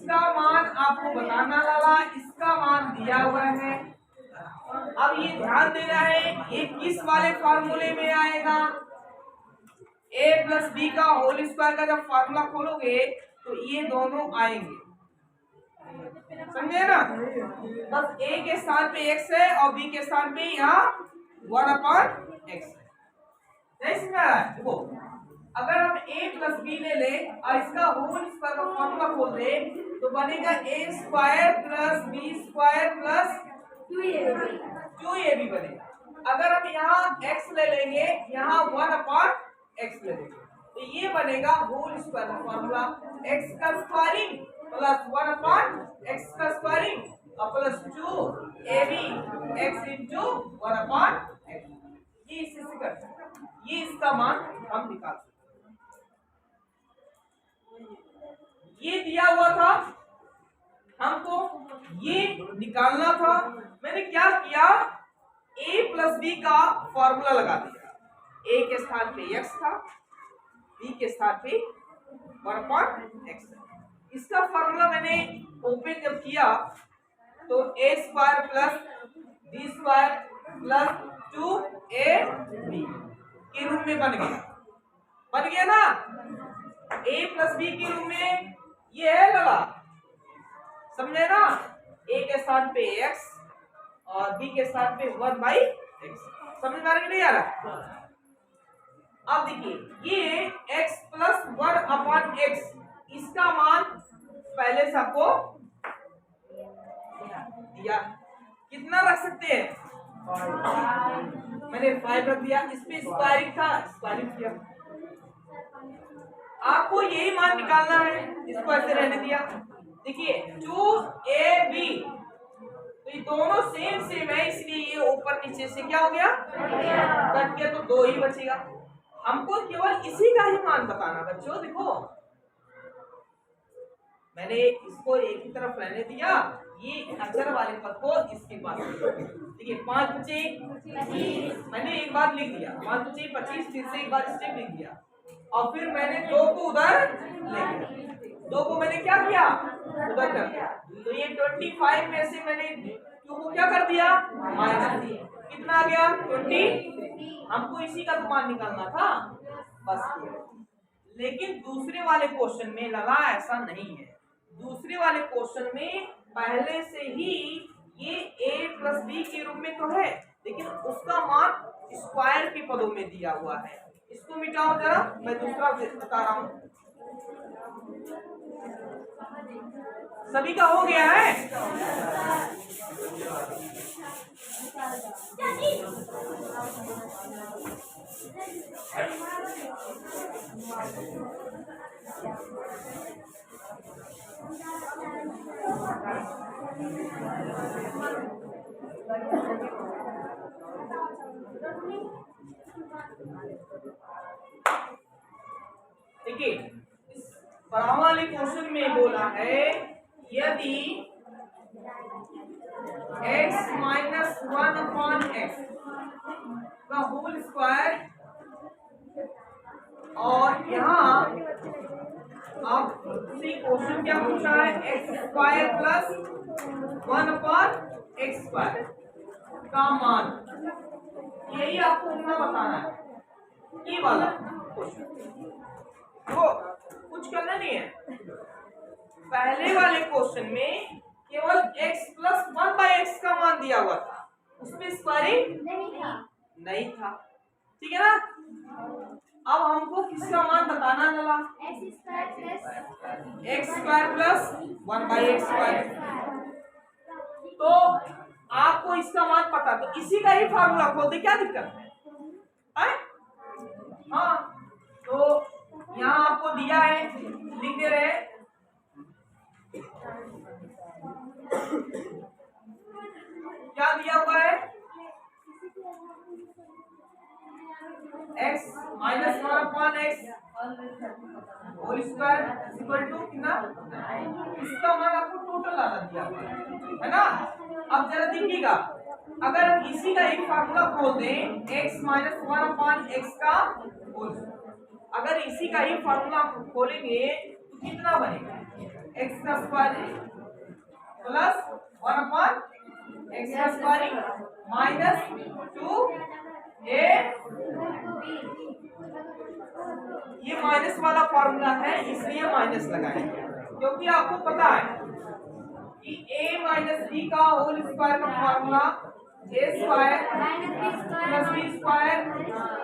इसका मान आपको बताना लाला, इसका मान दिया हुआ है। अब ये ध्यान देना है ये किस वाले फॉर्मूले में आएगा। a प्लस बी का होल स्क्वायर का जब फॉर्मूला खोलोगे तो ये दोनों आएंगे, समझे ना। बस a के स्थान पे x है और b के स्थान पे यहाँ 1/x है। नहीं समझ रहा है? देखो अगर हम a प्लस बी ले ले और इसका होल स्क्वायर का फॉर्मूला खोल दे तो बनेगा a square plus B square plus 2ab बनेगा। अगर हम यहाँ x ले लेंगे, यहाँ 1/x ले लेंगे तो ये बनेगा होल स्क्वायर का फॉर्मूला x का स्क्वायरिंग प्लस 1/x का स्क्वायरिंग और plus 2ab x into 1/x। ये इससे कर सकते हैं, ये इसका मान हम निकाल सकते हैं। ये दिया हुआ था हमको, ये निकालना था। मैंने क्या किया, a प्लस बी का फॉर्मूला लगा दिया। a के स्थान पे x था, b के स्थान पे 1/x। इसका फॉर्मूला मैंने ओपन जब किया तो a square plus b square plus 2ab के रूप में बन गया ना। a प्लस बी के रूप में ये है लगा, समझे ना। a के स्थान पे x और b के स्थान पे 1/x, समझ में आ रहा कि नहीं आ रहा। अब देखिए ये x प्लस 1/x इसका मान पहले से आपको दिया, कितना रख सकते हैं, मैंने 5 रख दिया। इसमें स्क्वायरिंग था, स्क्वायरिंग किया। आपको यही मान निकालना है, इसको ऐसे रहने दिया। देखिए 2ab तो ये दोनों सेम है, इसलिए ये ऊपर नीचे से क्या हो गया, कट गया, तो 2 ही बचेगा। हमको केवल इसी का ही मान बताना बच्चों। देखो मैंने इसको एक ही तरफ रहने दिया, ये अक्षर वाले पद को इसके पास। देखिए 5 बचे 25, मैंने एक बार लिख दिया 5 बचे 25, फिर से एक बार स्टेप लिख दिया और फिर मैंने 2 को उधर ले गया, 2 को मैंने क्या किया, उधर कर दिया। तो ये 25 में से मैंने 2 को क्या कर दिया, माइनस दिया, कितना आ गया 20। हमको इसी का तो मान निकालना था बस। लेकिन दूसरे वाले क्वेश्चन में लगा ऐसा नहीं है। दूसरे वाले क्वेश्चन में पहले से ही ये a प्लस बी के रूप में तो है, लेकिन उसका मान स्क्वायर के पदों में दिया हुआ है। इसको मिटाओ जरा, मैं दूसरा बता रहा हूं। सभी का हो गया है। देखिए इस पराम वाले क्वेश्चन में बोला है यदि x माइनस 1/x का होल स्क्वायर और यहाँ अब दूसरी क्वेश्चन क्या पूछा है, x square plus 1/x square का मान, यही आपको उतना बताना है। ये वाला क्वेश्चन तो कुछ करना नहीं है। पहले वाले क्वेश्चन में केवल x प्लस 1/x का मान दिया हुआ था, उसमें स्क्वायरिंग नहीं था, ठीक है ना। अब हमको किसका मान बताना चला, x square plus 1/x square. तो आपको इसका मान पता, तो इसी का ही फार्मूला खोल दे, क्या दिक्कत है? हाँ तो यहाँ आपको दिया है, लिख दे रहे, क्या दिया हुआ है, x minus 1/x whole square equal to कितना, इसका मान आपको टोटल आधा दिया हुआ है ना। अब जरा देखिएगा, अगर हम इसी का एक फार्मूला खोल दें x माइनस 1/x का होल, अगर इसी का ही फार्मूला खोलेंगे तो कितना बनेगा, एक्स का स्क्वायर प्लस 1 अपॉन एक्स का स्क्वायर माइनस 2a। ये माइनस वाला फॉर्मूला है इसलिए माइनस लगाएंगे, क्योंकि आपको पता है कि a माइनस b का होल स्क्वायर का formula a square plus b square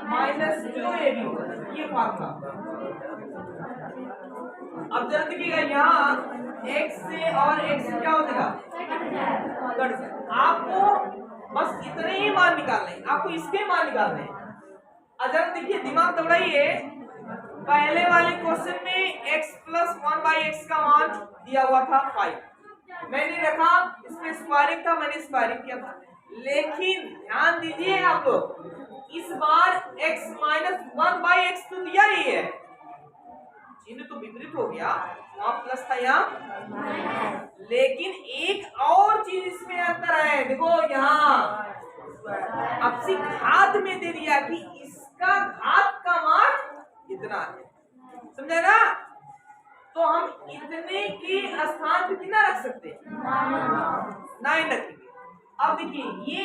minus 2ab, ये फॉर्मूला। अब जरा देखिएगा यहाँ x से और x क्या हो जाएगा, कट जाएगा। आपको बस इतने ही मान निकालने हैं, आपको इसके मान निकालने हैं। अगर देखिए दिमाग दौड़ाइए, पहले वाले क्वेश्चन में x प्लस 1/x का मान दिया हुआ था 5, मैंने रखा इसमें स्क्वायरिंग था, मैंने स्क्वायरिंग किया था। लेकिन ध्यान दीजिए आप लोग, इस बार x माइनस 1/x तो दिया ही है, चिन्ह तो विपरीत हो गया, वहां प्लस था यहाँ, लेकिन एक और चीज इसमें अंतर है। देखो यहाँ आपसी घात में दे दिया कि इसका घात का मान इतना है, समझे ना? तो हम इतने के स्थान पे कितना रख सकते हैं, 9 रखेंगे। अब देखिए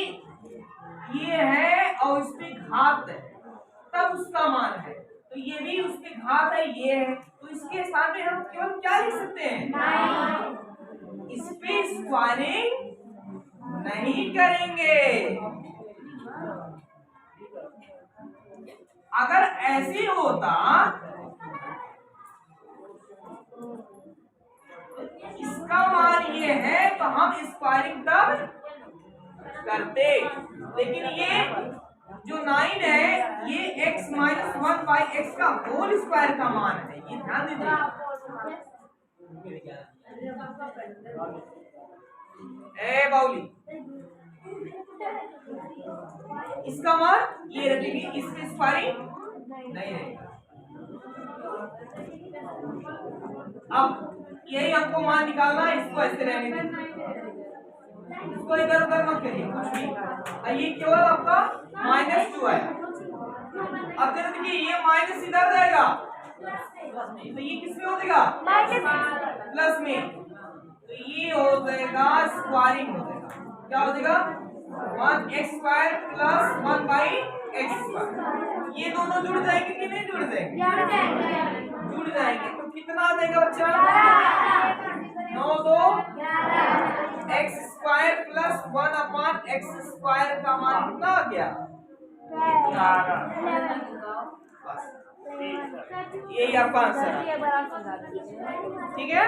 ये है और इसमें घात है, तब उसका मान है, तो ये भी उसके घात है, ये है, तो इसके स्थान पे हम केवल क्या लिख सकते हैं, 9। इस पे स्क्वायरिंग नहीं करेंगे। अगर ऐसे होता इसका मान ये है तो हम स्क्वायरिंग तब करते, लेकिन ये जो 9 है ये x माइनस 1/x का होल स्क्वायर का मान है, ये ध्यान दीजिए। ए बाउली, इसका मान ये रखेंगे, इसके स्क्वायरिंग नहीं रहेगा। अब यही हमको मान निकालना है, इसको ऐसे रहने दीजिए, इसको इधर उधर मत करिए कुछ भी। ये केवल आपका -2 है। अब देखिए ये माइनस इधर जाएगा तो ये किस में हो जाएगा, प्लस में, तो ये हो जाएगा स्क्वायरिंग हो जाएगा, क्या हो जाएगा 1x² प्लस 1/x²। ये दोनों जुड़ जाएंगे कि नहीं जुड़ जाएंगे, जुड़ जाएंगे। तो कितना आ जाएगा बच्चा, 9 2 x² प्लस 1/x² का मान कितना आ गया, 11। यही आपका आंसर है, ठीक है।